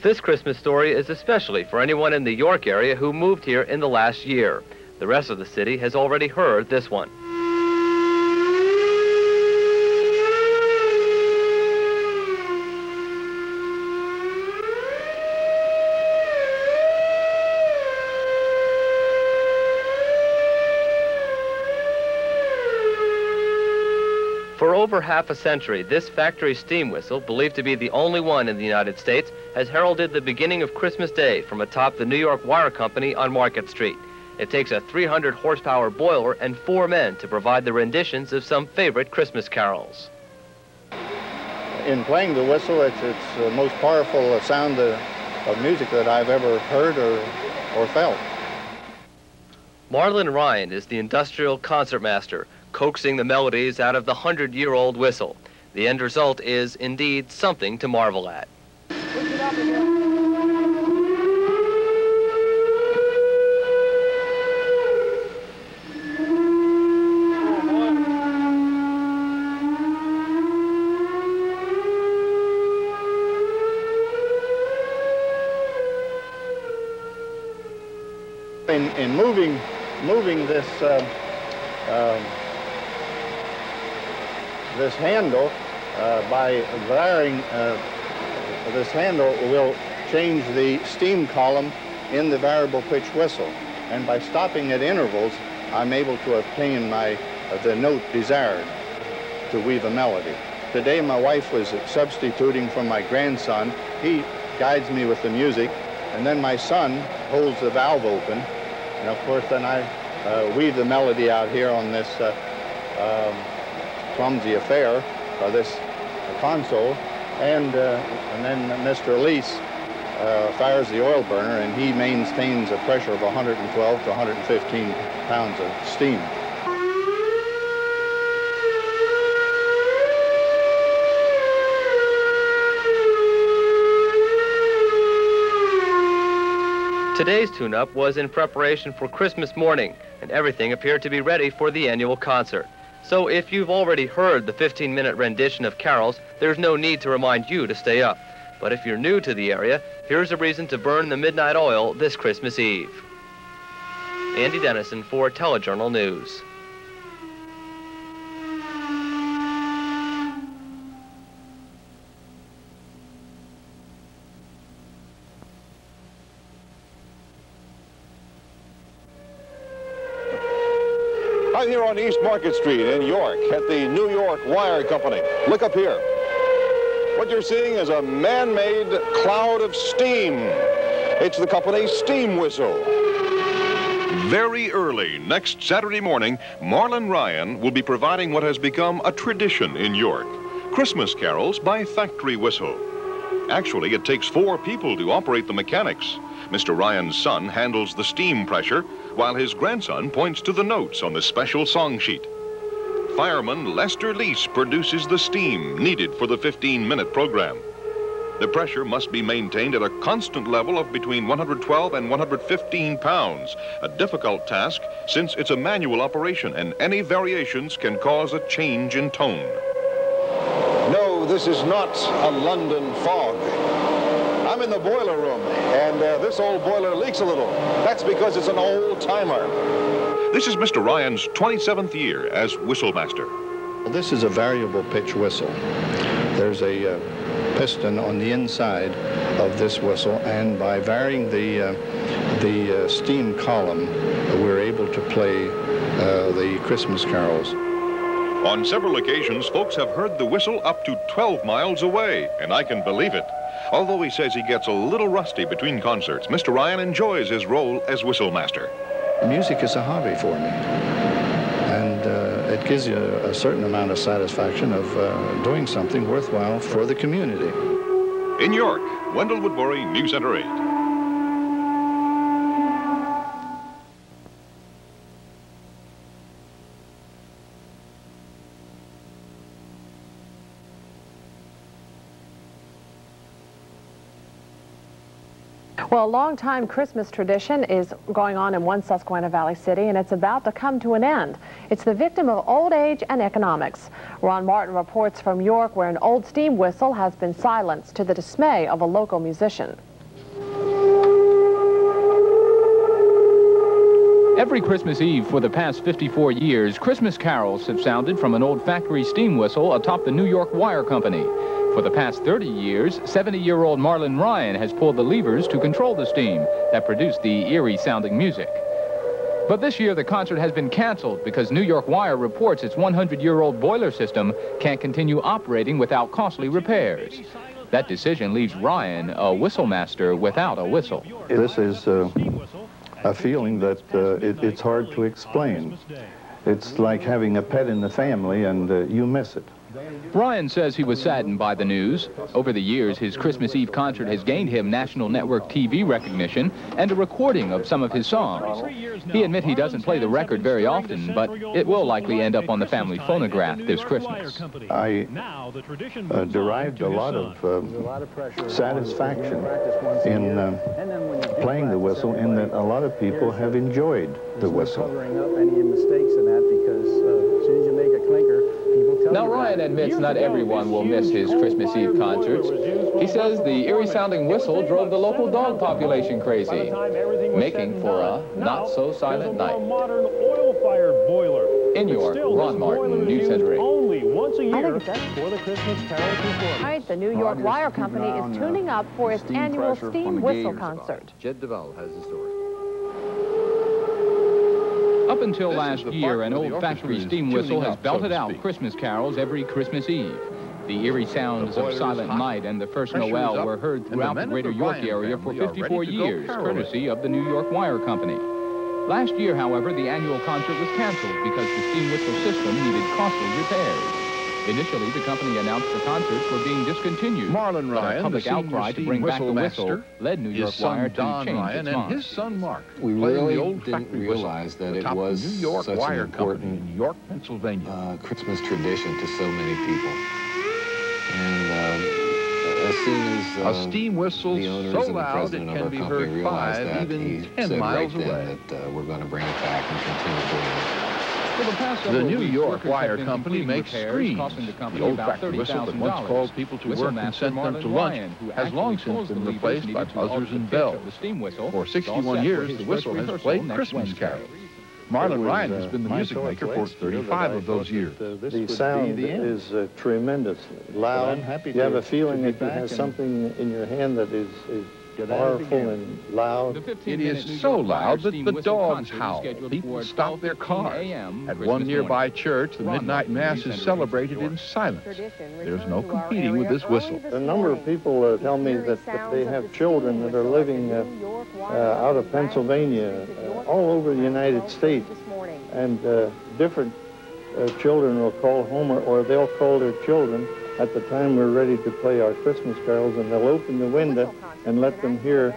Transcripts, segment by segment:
This Christmas story is especially for anyone in the York area who moved here in the last year. The rest of the city has already heard this one. For over half a century, this factory steam whistle, believed to be the only one in the United States, has heralded the beginning of Christmas Day from atop the New York Wire Company on Market Street. It takes a 300-horsepower boiler and 4 men to provide the renditions of some favorite Christmas carols. In playing the whistle, it's the most powerful sound of music that I've ever heard or felt. Marlon Ryan is the industrial concertmaster, coaxing the melodies out of the 100-year-old whistle. The end result is indeed something to marvel at. In moving this this handle, by varying this handle will change the steam column in the variable pitch whistle, and by stopping at intervals I'm able to obtain the note desired to weave a melody. Today my wife was substituting for my grandson. He guides me with the music, and then my son holds the valve open, and of course then I weave the melody out here on this clumsy affair, this console, and then Mr. Lease fires the oil burner, and he maintains a pressure of 112 to 115 pounds of steam. Today's tune-up was in preparation for Christmas morning, and everything appeared to be ready for the annual concert. So if you've already heard the 15-minute rendition of carols, there's no need to remind you to stay up. But if you're new to the area, here's a reason to burn the midnight oil this Christmas Eve. Andy Dennison for Telejournal News. I'm here on East Market Street in York at the New York Wire Company. Look up here. What you're seeing is a man-made cloud of steam. It's the company's steam whistle. Very early next Saturday morning, Marlon Ryan will be providing what has become a tradition in York: Christmas carols by factory whistle. Actually, it takes 4 people to operate the mechanics. Mr. Ryan's son handles the steam pressure, while his grandson points to the notes on the special song sheet. Fireman Lester Lease produces the steam needed for the 15-minute program. The pressure must be maintained at a constant level of between 112 and 115 pounds, a difficult task since it's a manual operation and any variations can cause a change in tone. No, this is not a London fog. I'm in the boiler room, and this old boiler leaks a little. That's because it's an old-timer. This is Mr. Ryan's 27th year as whistle master. This is a variable pitch whistle. There's a piston on the inside of this whistle, and by varying the steam column, we're able to play the Christmas carols. On several occasions, folks have heard the whistle up to 12 miles away, and I can believe it. Although he says he gets a little rusty between concerts, Mr. Ryan enjoys his role as whistle master. Music is a hobby for me, and it gives you a certain amount of satisfaction of doing something worthwhile for the community. In York, Wendell Woodbury, News Center 8. Well, a long-time Christmas tradition is going on in one Susquehanna Valley city, and it's about to come to an end. It's the victim of old age and economics. Ron Martin reports from York, where an old steam whistle has been silenced to the dismay of a local musician. Every Christmas Eve for the past 54 years, Christmas carols have sounded from an old factory steam whistle atop the New York Wire Company. For the past 30 years, 70-year-old Marlon Ryan has pulled the levers to control the steam that produced the eerie-sounding music. But this year, the concert has been canceled because New York Wire reports its 100-year-old boiler system can't continue operating without costly repairs. That decision leaves Ryan, a whistle master, without a whistle. This is a feeling that it's hard to explain. It's like having a pet in the family and you miss it. Ryan says he was saddened by the news. Over the years, his Christmas Eve concert has gained him national network TV recognition and a recording of some of his songs. He admits he doesn't play the record very often, but it will likely end up on the family phonograph this Christmas. I derived a lot of satisfaction in playing the whistle, in that a lot of people have enjoyed the whistle. Now, Ryan admits not everyone will miss his Christmas Eve concerts. He says the eerie-sounding whistle drove the local dog population crazy, making for a not-so-silent night. In York, Ron Martin, News Center 8. All right, the New York Wire Company is tuning up for its annual steam whistle concert. Jed Duvall has the story. Up until last year, an old factory steam whistle has belted out Christmas carols every Christmas Eve. The eerie sounds of Silent Night and the First Noel were heard throughout the greater York area for 54 years, courtesy of the New York Wire Company. Last year, however, the annual concert was canceled because the steam whistle system needed costly repairs. Initially, the company announced the concerts were being discontinued. Marlon Ryan, a public outcry to bring back the whistle, led New York Wire to change Ryan its mind. and his son Mark. We really didn't realize that it was New York such Wire an important Company in York, Pennsylvania. Christmas tradition to so many people. And as soon as a steam whistle the owners so and the loud president it of can our be company heard realized 5, that, even he 10 said miles right away. then that we're going to bring it back and continue doing it. The New York Wire Company makes screens. The old factory whistle that once called people to work and sent them to lunch has long since been replaced by buzzers and bells. For 61 years, the whistle has played Christmas carols. Marlon Ryan has been the music maker for 35 of those years. The sound is tremendous, loud. You have a feeling that you have something in your hand that is powerful and loud. It is so loud that the dogs howl. People stop their cars. At one nearby church, the midnight mass is celebrated in silence. There's no competing with this whistle. A number of people tell me that they have children that are living out of Pennsylvania, all over the United States, and different children will call home, or they'll call their children at the time we're ready to play our Christmas carols, and they'll open the window and let them hear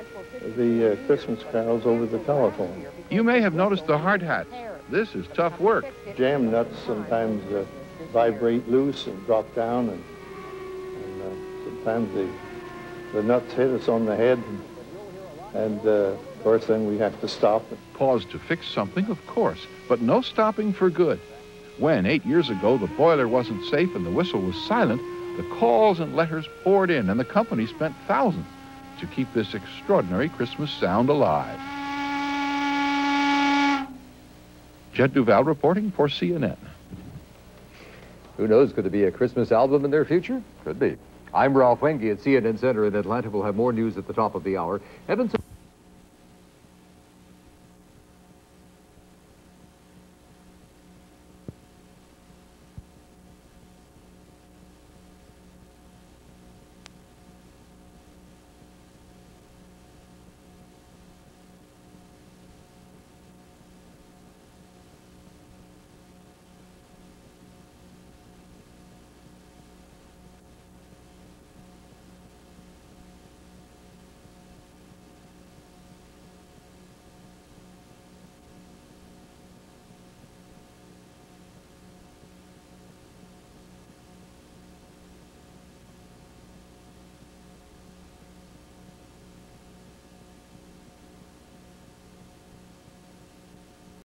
the Christmas carols over the telephone. You may have noticed the hard hats. This is tough work. Jam nuts sometimes vibrate loose and drop down, and sometimes the nuts hit us on the head, and of course then we have to stop. Pause to fix something, of course, but no stopping for good. When 8 years ago the boiler wasn't safe and the whistle was silent, the calls and letters poured in, and the company spent thousands to keep this extraordinary Christmas sound alive. Jed Duvall reporting for CNN. Who knows, could there be a Christmas album in their future? Could be. I'm Ralph Wenge at CNN Center in Atlanta. We'll have more news at the top of the hour. Evan